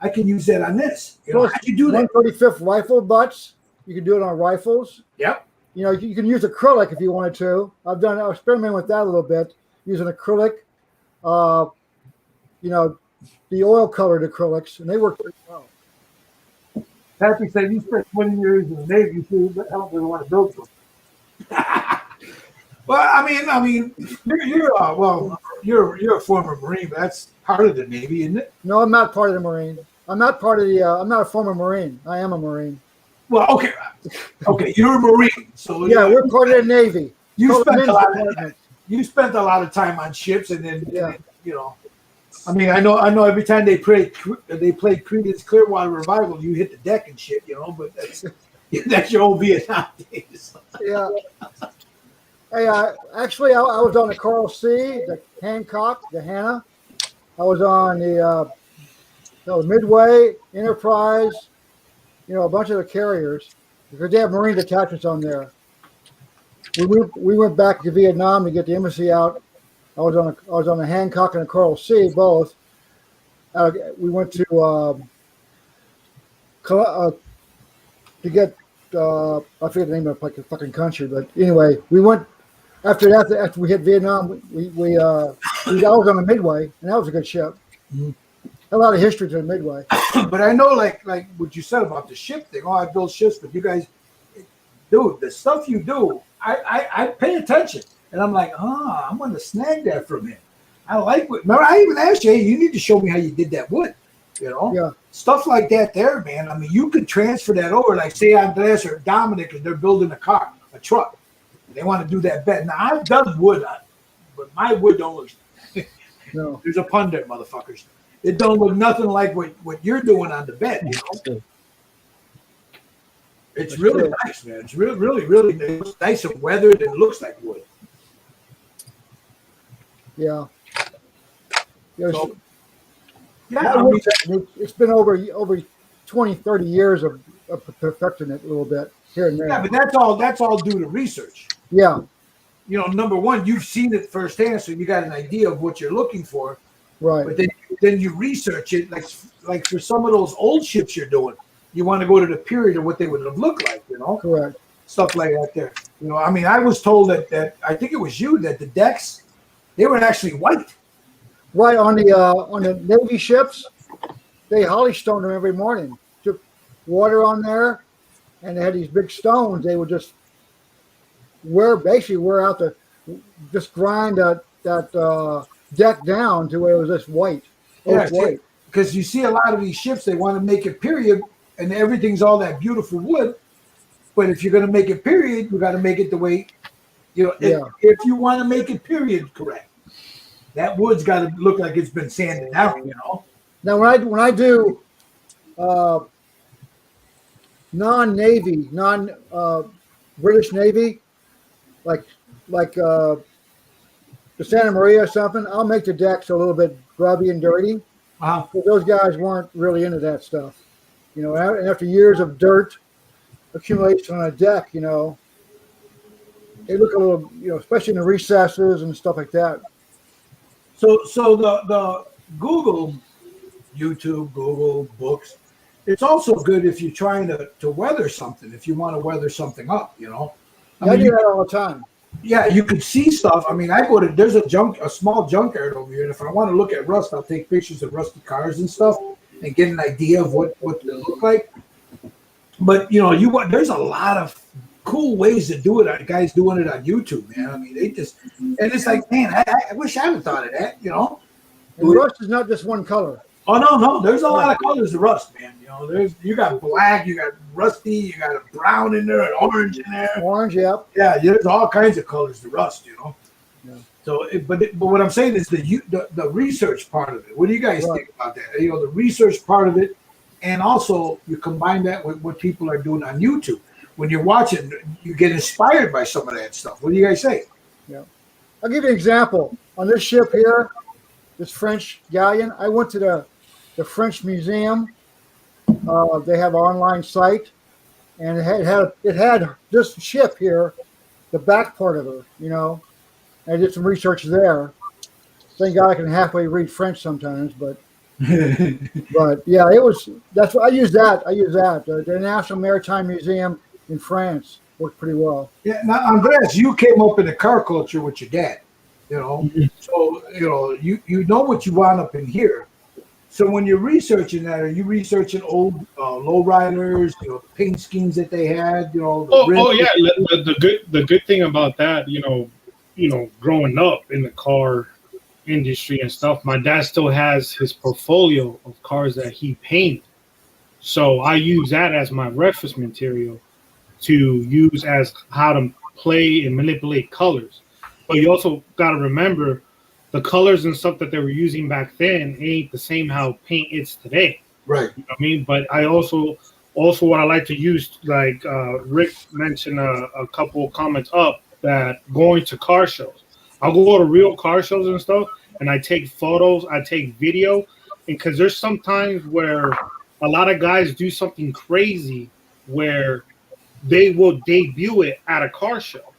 I can use that on this. Plus, How'd you do that? 135th rifle butts. You can do it on rifles. Yep. You can use acrylic if you wanted to. I experimented with that a little bit, using acrylic. The oil colored acrylics, and they work pretty well. Patrick said you spent 20 years in the Navy, so the hell doesn't want to build them. Well, I mean, you're a former Marine, but that's part of the Navy, isn't it? No, I'm not part of the Marine. I'm not part of the. I'm not a former Marine. I am a Marine. Well, okay, you're a Marine, so Yeah, we're part of the Navy. you Called the spent a men's lot. department. You spent a lot of time on ships, and then Yeah. I mean, I know. Every time they played Creedence Clearwater Revival, you hit the deck and shit, But that's your old Vietnam days. Yeah. Hey, actually, I was on the Coral Sea, the Hancock, the Hannah. I was on the Midway, Enterprise. A bunch of the carriers, because they have Marine detachments on there. We went back to Vietnam to get the embassy out. I was on the Hancock and the Coral Sea, both. We went to get I forget the name of the fucking country, but anyway, we went after that. After we hit Vietnam, I was on the Midway, and that was a good ship. Mhm. A lot of history to the Midway. But I know, like what you said about the ship thing. Oh, I build ships, but you guys, dude, the stuff you do, I pay attention, and I'm like, I'm going to snag that from him. I like what. Remember, I even asked you, hey, you need to show me how you did that wood. Yeah. Stuff like that there, man. I mean, you could transfer that over, like say Andres or Dominic, and they're building a truck. They want to do that bed. Now I've done wood on it, but my wood don't look. No. There's a pun there, motherfuckers. It don't look nothing like what you're doing on the bed. It's really nice, man. It's really nice and weathered, and it looks like wood. Yeah. So, yeah, Yeah, I mean, it's been over 20, 30 years of perfecting it a little bit here and there. yeah, but that's all due to research. Yeah, Number one, you've seen it firsthand, so you got an idea of what you're looking for. right. But then you research it, like for some of those old ships you're doing, you want to go to the period of what they would have looked like, Correct. stuff like that. There, I mean, I was told that I think it was you that the decks, they were actually white. Right, on the Navy ships, they holystoned them every morning. Took water on there, and they had these big stones. They would just wear out just grind that deck down to where it was just white. Yeah, White. because you see a lot of these ships, they want to make it period, and everything's all that beautiful wood. But if you're going to make it period, you got to make it the way, Yeah. if you want to make it period correct. That wood's got to look like it's been sanded down, Now, when I do non-Navy, British Navy, like the Santa Maria or something, I'll make the decks a little bit grubby and dirty. But those guys weren't really into that stuff, and after years of dirt accumulation on a deck, they look a little, especially in the recesses and stuff like that. So the Google, YouTube, Google books, it's also good if you're trying to weather something, if you want to weather something up, I do that all the time. Yeah, you could see stuff. I mean, there's a small junkyard over here, and if I want to look at rust, I'll take pictures of rusty cars and stuff and get an idea of what they look like. But there's a lot of cool ways to do it. Guys doing it on YouTube, man. I mean, and it's like, man, I wish I would have thought of that, And rust is not just one color. Oh no, there's a lot of colors of rust, man. You know, you got black, you got rusty, you got a brown in there, an orange in there. Orange, yep. Yeah, there's all kinds of colors to rust. You know. Yeah. So, but what I'm saying is the research part of it. What do you guys think about that? You know, the research part of it, and also you combine that with what people are doing on YouTube. When you're watching, you get inspired by some of that stuff. What do you guys say? Yeah. I'll give you an example. On this ship here, this French galleon, I went to the French Museum. They have an online site, and it had this ship here, the back part of it, you know. I did some research there. Thank God I can halfway read French sometimes, but yeah, that's what I use that. The National Maritime Museum in France worked pretty well. Yeah, now Andreas, you came up in the car culture with your dad, you know. So you know what you want up in here. So when you're researching that, are you researching old lowriders, you know, paint schemes that they had, you know? Yeah. The good thing about that, you know, growing up in the car industry and stuff, my dad still has his portfolio of cars that he painted. So I use that as my reference material to use as how to play and manipulate colors. But you also got to remember the colors and stuff that they were using back then ain't the same how paint is today. Right. You know what I mean? But I also what I like to use, like Rick mentioned a couple of comments up, that going to car shows. I'll go to real car shows and stuff, and I take photos, I take video, and because there's some times where a lot of guys do something crazy where they will debut it at a car show.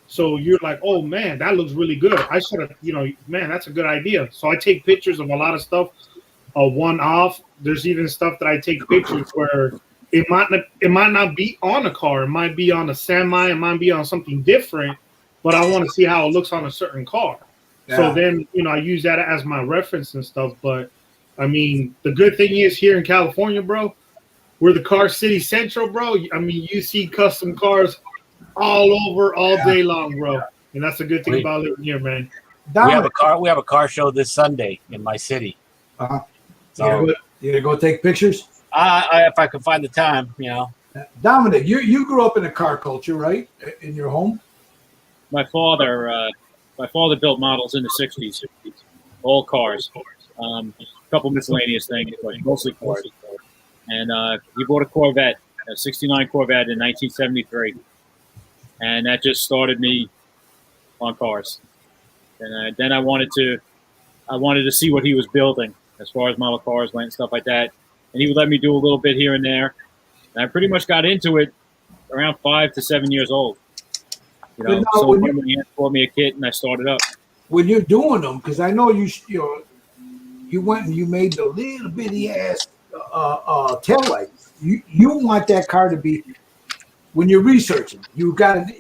So you're like, oh man, that looks really good. I should have, man, that's a good idea. So I take pictures of a lot of stuff, one off. There's even stuff that I take pictures where it might not be on a car. It might be on a semi. It might be on something different, but I want to see how it looks on a certain car. Yeah. So then, I use that as my reference and stuff. But I mean, the good thing is here in California, bro, we're the car city central, bro. I mean, you see custom cars all over all day long, bro. And that's a good thing about living here, man. We have a car show this Sunday in my city. Uh-huh. So you gonna go take pictures? If I can find the time, Dominic, you grew up in a car culture, right? In your home? My father built models in the 60s, all cars. A couple miscellaneous things, but mostly cars. And he bought a Corvette, a 69 Corvette in 1973. And that just started me on cars. And then I wanted to see what he was building as far as model cars went and stuff like that. And he would let me do a little bit here and there. And I pretty much got into it around 5 to 7 years old. So when he bought me a kit and I started up. When you're doing them, because I know you went and you made the little bitty ass taillight. You want that car to be, when you're researching, you got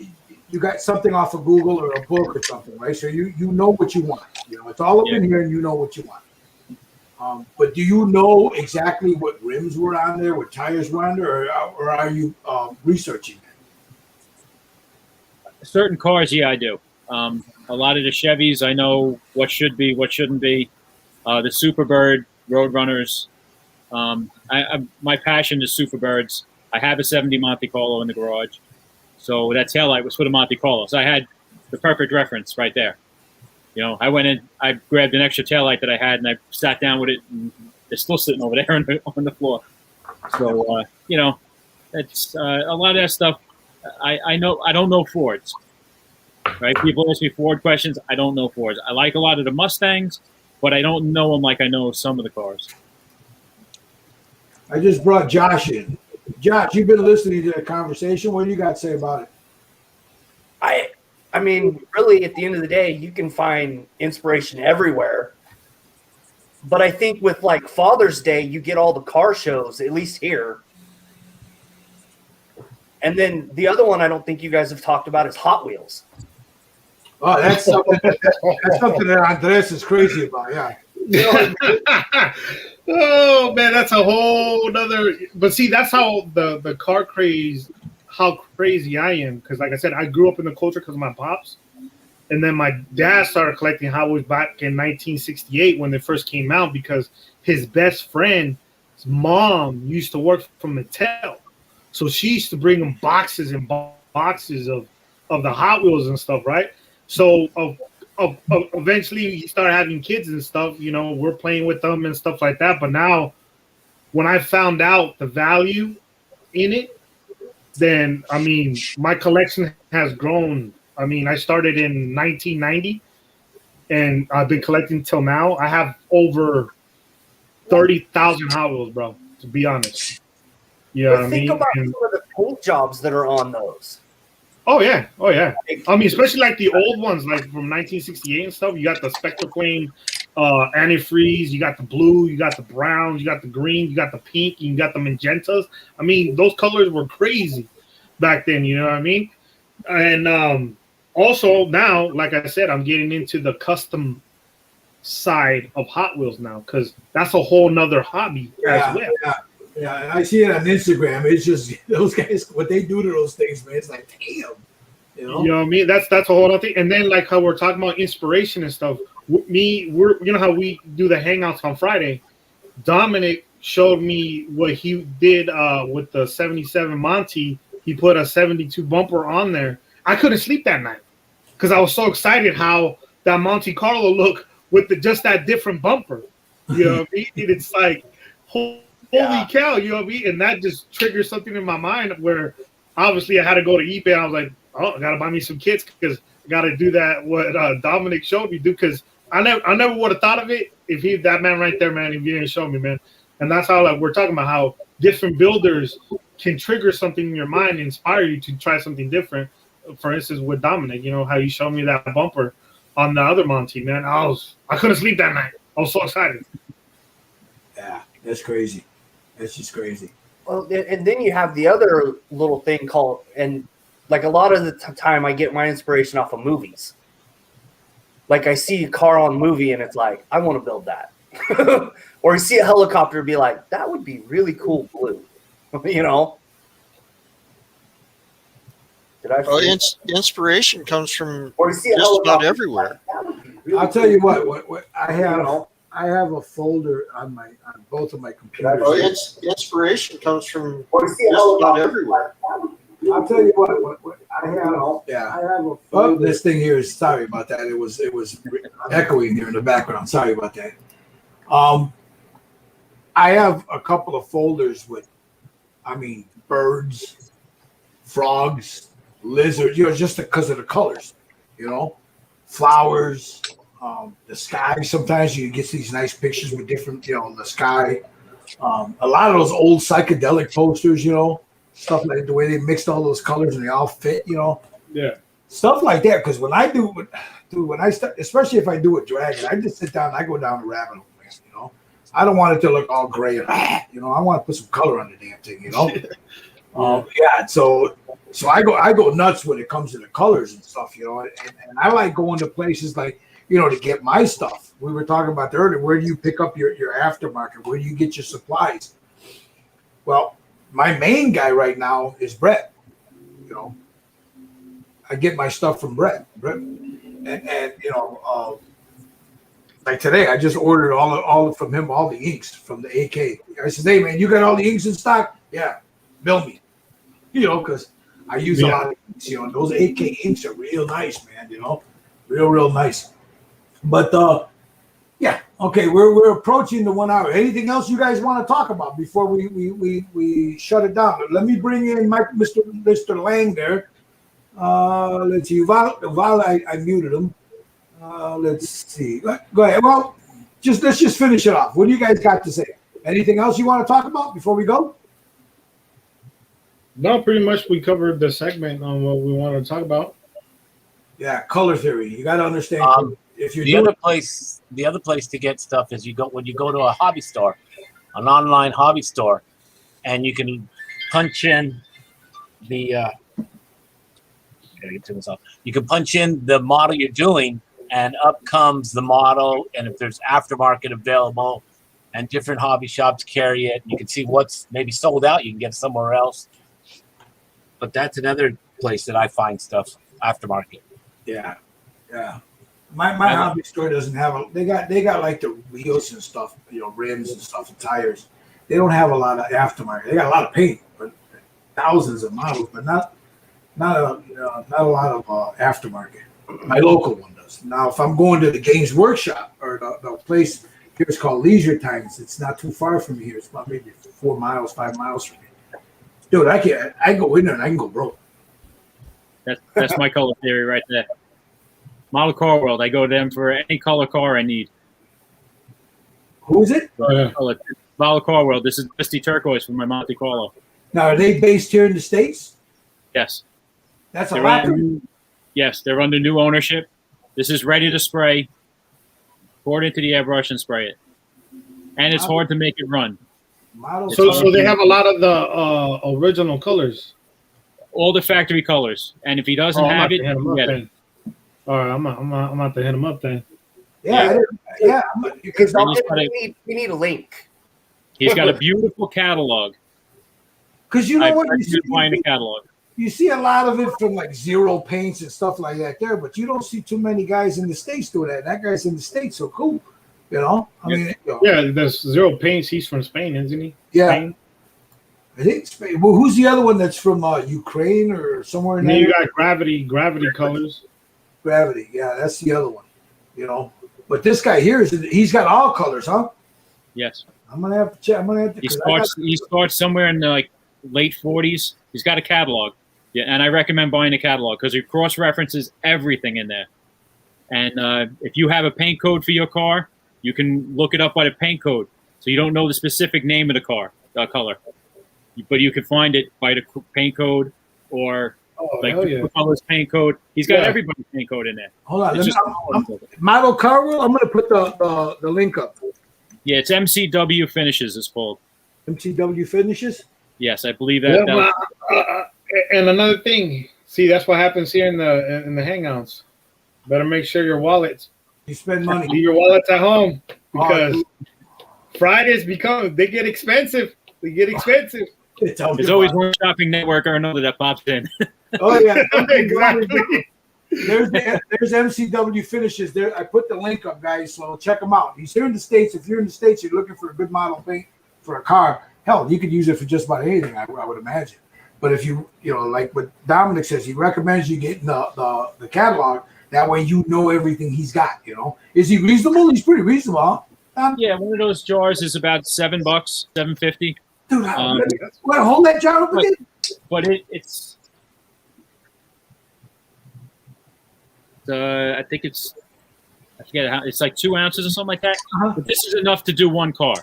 something off of Google or a book or something, right? So you know what you want. It's all up in here, and you know what you want. But do you know exactly what rims were on there, what tires were on there, or are you researching that? Certain cars, yeah, I do. A lot of the Chevys, I know what should be, what shouldn't be. The Superbird, Roadrunners. My passion is Superbirds. I have a 70 Monte Carlo in the garage. So that taillight was for the Monte Carlo. So I had the perfect reference right there. I went in, I grabbed an extra taillight that I had, and I sat down with it, and it's still sitting over there on the floor. So, it's a lot of that stuff. I don't know Fords, right? People ask me Ford questions. I don't know Fords. I like a lot of the Mustangs, but I don't know them like I know some of the cars. I just brought Josh in. Josh, you've been listening to the conversation. What do you got to say about it? I mean, really, at the end of the day, you can find inspiration everywhere. But I think with like Father's Day, you get all the car shows, at least here. And then the other one I don't think you guys have talked about is Hot Wheels. Oh, that's something that Andres is crazy about, yeah. Oh man, that's a whole nother. But see, that's how the car craze, how crazy I am. Because like I said, I grew up in the culture because of my pops, and then my dad started collecting Hot Wheels back in 1968 when they first came out because his best friend's mom used to work for Mattel, so she used to bring him boxes and boxes of the Hot Wheels and stuff, right? So eventually he started having kids and stuff. You know, we're playing with them and stuff like that. But now, when I found out the value in it, then I mean, my collection has grown. I mean, I started in 1990, and I've been collecting till now. I have over 30,000 Hot Wheels, bro. To be honest, you know what I Think mean? about And- some of the paint jobs that are on those. Oh yeah. I mean, especially like the old ones, like from 1968 and stuff. You got the Spectre Flame, antifreeze. You got the blue. You got the browns. You got the green. You got the pink. You got the magentas. I mean, those colors were crazy back then. You know what I mean? And also now, like I said, I'm getting into the custom side of Hot Wheels now because that's a whole nother hobby as well. Yeah, and I see it on Instagram. It's just those guys, what they do to those things, man. It's like, damn. You know? You know what I mean? That's a whole other thing. And then like how we're talking about inspiration and stuff. We're you know how we do the hangouts on Friday. Dominic showed me what he did with the 77 Monty. He put a 72 bumper on there. I couldn't sleep that night because I was so excited how that Monte Carlo looked with just that different bumper. You know what I mean? It's like holy cow, you know what I mean? And that just triggered something in my mind where obviously I had to go to eBay. And I was like, oh, I gotta buy me some kits because I gotta do that. What Dominic showed me, because I never would have thought of it if that man right there, man, if he didn't show me, man. And that's how like we're talking about how different builders can trigger something in your mind and inspire you to try something different. For instance, with Dominic, you know how you showed me that bumper on the other Monty, man. I couldn't sleep that night. I was so excited. Yeah, that's crazy. That's just crazy. Well, and then you have the other little thing called, and like a lot of the time I get my inspiration off of movies. Like I see a car on a movie and it's like, I want to build that. Or I see a helicopter and be like, that would be really cool blue. You know? Did I Inspiration comes from or see a just about helicopter, everywhere. that would be really I'll tell you what I cool, have. you know? I have a folder on both of my computers. Inspiration comes from Or see a just about helicopter. everywhere. I'll tell you what I have. Yeah. I have a Oh, folder. this thing here is sorry about that. It was echoing here in the background. Sorry about that. I have a couple of folders with, I mean, birds, frogs, lizards. You know, just because of the colors. You know, flowers, the sky. Sometimes you get these nice pictures with different, you know, the sky. A lot of those old psychedelic posters. You know. Stuff like the way they mixed all those colors and they all fit, you know. Yeah. Stuff like that. Because when I when I start, especially if I do a dragon, I just sit down and I go down the rabbit hole, man, you know. I don't want it to look all gray, you know. I want to put some color on the damn thing, you know. Yeah. So I go nuts when it comes to the colors and stuff, you know. And I like going to places like, you know, to get my stuff. We were talking about that earlier. Where do you pick up your aftermarket? Where do you get your supplies? Well, my main guy right now is Brett. You know, I get my stuff from Brett, and you know, like today, I just ordered all from him, all the inks from the AK. I said, "Hey man, you got all the inks in stock? Yeah, bill me." You know, because I use a lot of inks. You know, those AK inks are real nice, man. You know, real nice. But yeah, okay, we're approaching the 1 hour. Anything else you guys want to talk about before we shut it down? Let me bring in Mr. Lang there. Let's see. Val, I muted him. Let's see. Go ahead. Well, let's just finish it off. What do you guys got to say? Anything else you want to talk about before we go? No, pretty much we covered the segment on what we wanted to talk about. Yeah, color theory. You got to understand. If you're the other place to get stuff is when you go to a hobby store, an online hobby store, and you can punch in the you can punch in the model you're doing, and up comes the model. And if there's aftermarket available, and different hobby shops carry it, you can see what's maybe sold out. You can get it somewhere else. But that's another place that I find stuff aftermarket. Yeah. My hobby store doesn't have they got like the wheels and stuff, rims and stuff and tires. They don't have a lot of aftermarket. They got a lot of paint, but thousands of models, but not a lot of aftermarket. My local one does. Now, if I'm going to the Games Workshop or the place here, it's called Leisure Times. It's not too far from here. It's about maybe 5 miles from me. Dude, I go in there and I can go broke. That's my color theory right there. Model Car World. I go to them for any color car I need. Who is it? Model Car World. This is Misty Turquoise from my Monte Carlo. Now, are they based here in the States? Yes. That's a lot. Yes, they're under new ownership. This is ready to spray. Pour it into the airbrush and spray it. And it's hard to make it run. So they have a lot of the original colors. All the factory colors. And if he doesn't have it, you get it. All right, I'm about to hit him up then. Yeah. Because we need a link. He's got a beautiful catalog. Because you know what? Find a catalog. You see a lot of it from like Zero Paints and stuff like that there, but you don't see too many guys in the States doing that. That guy's in the States, so cool. I mean, yeah, there's Zero Paints. He's from Spain, isn't he? Yeah. Spain? I think Spain. Well, who's the other one that's from Ukraine or somewhere in there? You got Gravity Colors. Gravity, yeah, that's the other one. But this guy here he's got all colors, huh? Yes. I'm gonna have to check. He starts somewhere in the late 40s. He's got a catalog. Yeah, and I recommend buying a catalog because it cross-references everything in there. And if you have a paint code for your car, you can look it up by the paint code. So you don't know the specific name of the car, color, but you can find it by the paint code or the color's paint code. He's got everybody's paint code in there. Hold on, Model Car World. I'm gonna put the link up. Yeah, it's MCW Finishes. It's called MCW Finishes. Yes, I believe that. And another thing, see, that's what happens here in the Hangouts. Better make sure your wallets. You spend money. Leave your wallets at home because Fridays they get expensive. They get expensive. There's always one shopping network or another that pops in. Oh yeah, exactly. There's MCW Finishes. There, I put the link up, guys. So check him out. He's here in the States. If you're in the States, you're looking for a good model paint for a car. Hell, you could use it for just about anything. I would imagine. But if you like what Dominic says, he recommends you getting the catalog. That way, you know everything he's got. Is he reasonable? He's pretty reasonable. Huh? Yeah, one of those jars is about $7, $7.50. Dude, well, hold that jar up again. But it's. I think I forget how it's like 2 ounces or something like that. But this is enough to do one car.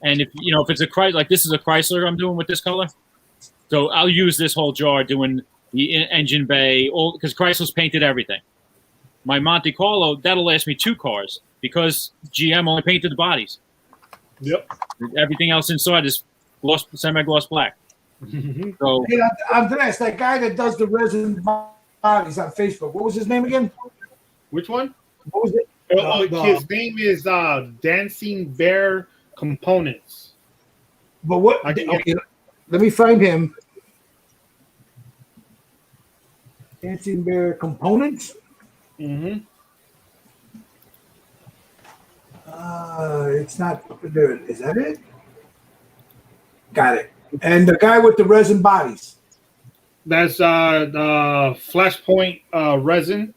And if it's a Chrysler, like this is a Chrysler I'm doing with this color, so I'll use this whole jar doing the engine bay, because Chrysler's painted everything. My Monte Carlo, that'll last me 2 cars because GM only painted the bodies. Yep. Everything else inside is semi-gloss black. So, hey, Andres, that guy that does the resin bodies on Facebook, what was his name again? Which one? What was it? His name is Dancing Bear Components. But what? Okay, let me find him. Dancing Bear Components. Mm-hmm. It's not there. Is that it? Got it. And the guy with the resin bodies. That's the Flashpoint resin.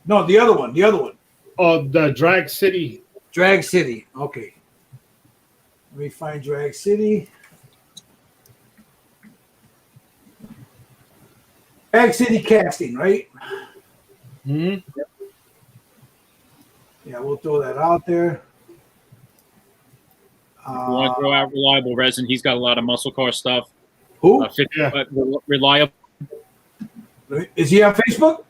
No, the other one. The other one. Oh, the Drag City. Drag City. Okay. Let me find Drag City. Drag City Casting, right? Hmm. Yep. Yeah, we'll throw that out there. you want to throw out Reliable Resin? He's got a lot of muscle car stuff. Who? Reliable. Is he on Facebook?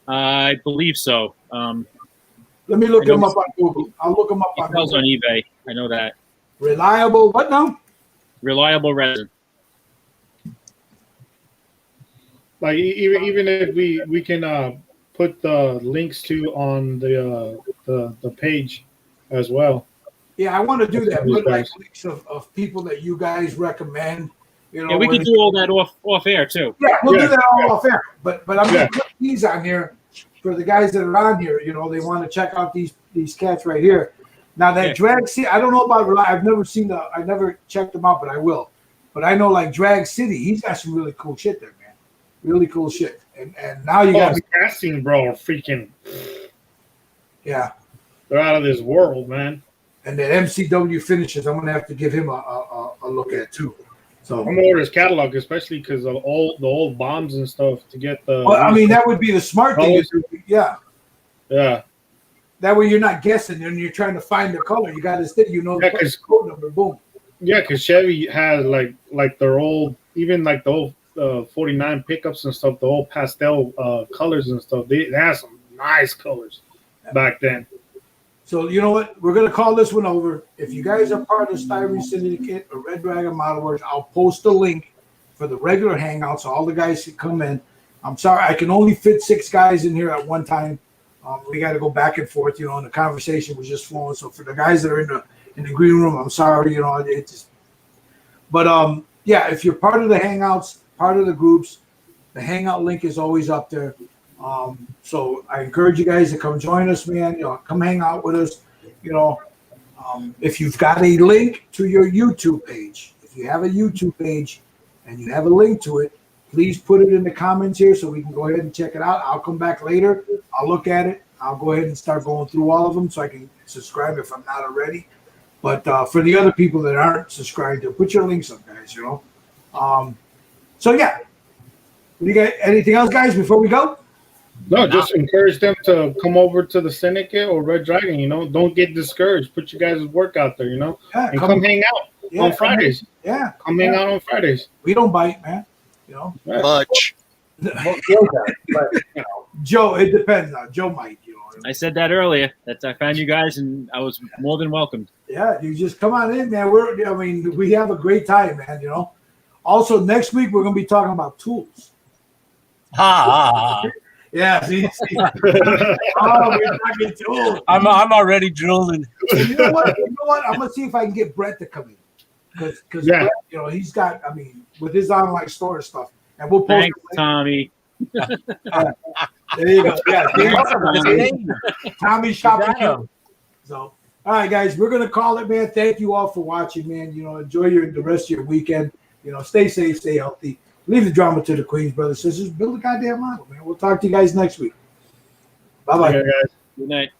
I believe so. Let me look him up on Google. I'll look him up He on sells Google. on eBay. I know that. Reliable what now? Reliable Resin. Like even if we can put the links to on the page as well. Yeah, I want to do that. Put like links of people that you guys recommend. You know, Yeah, we can do all that off air too. Yeah, we'll do that all Yeah. off air. But I'm gonna put these on here for the guys that are on here, you know, they want to check out these cats right here. Now that Yeah. Drag City, I don't know about. I've never I never checked them out, but I will. But I know like Drag City, he's got some really cool shit there, man. Really cool shit. And now you got his casting, bro, are freaking. yeah. They're out of this world, man. And then MCW finishes, I'm gonna have to give him a look at too. So I'm gonna order his catalog, especially because of all the old bombs and stuff to get the. well, I mean, that would be the smart thing. Is, yeah. Yeah. That way you're not guessing and you're trying to find the color. You got to stick, you know, Yeah, the code number. Boom. Yeah, because Chevy has like their old, even like the old 49 pickups and stuff, the old pastel colors and stuff. They have some nice colors back then. So you know what? We're gonna call this one over. If you guys are part of Styrene Syndicate or Red Dragon Model Works, I'll post a link for the regular hangouts so all the guys can come in. I'm sorry, I can only fit 6 guys in here at one time. We got to go back and forth, you know, and the conversation was just flowing. So for the guys that are in the green room, I'm sorry, you know, it just. But yeah, if you're part of the hangouts, part of the groups, the hangout link is always up there. So I encourage you guys to come join us, man. You know, come hang out with us. You know, if you've got a link to your YouTube page, if you have a YouTube page and you have a link to it, please put it in the comments here so we can go ahead and check it out. I'll come back later. I'll look at it. I'll go ahead and start going through all of them so I can subscribe if I'm not already. But for the other people that aren't subscribed, put your links up, guys, you know. So, yeah. You got anything else, guys, before we go? No, just encourage them to come over to the Syndicate or Red Dragon, you know. Don't get discouraged. Put your guys' work out there, you know. Yeah, and come hang out on Fridays. Yeah. Come hang out on Fridays. We don't bite, man. You know? Much. Well, Gil does, but you know. Joe, it depends on Joe might, you know. I said that earlier. That I found you guys, and I was more than welcomed. Yeah, you just come on in, man. We have a great time, man, you know. Also, next week we're gonna be talking about tools. Yeah, see. Oh, we're talking tools. I'm already drooling. You know what? I'm gonna see if I can get Brett to come in. Because Yeah. you know, he's got, I mean, with his online store and stuff. And we'll post Thanks, it later. Tommy. There you go. Yeah, Tommy shopping. Got him. So, all right, guys, we're gonna call it, man. Thank you all for watching, man. You know, enjoy the rest of your weekend. You know, stay safe, stay healthy. Leave the drama to the queens, brothers, sisters. Build a goddamn model, man. We'll talk to you guys next week. Bye bye. Yeah, guys. Good night.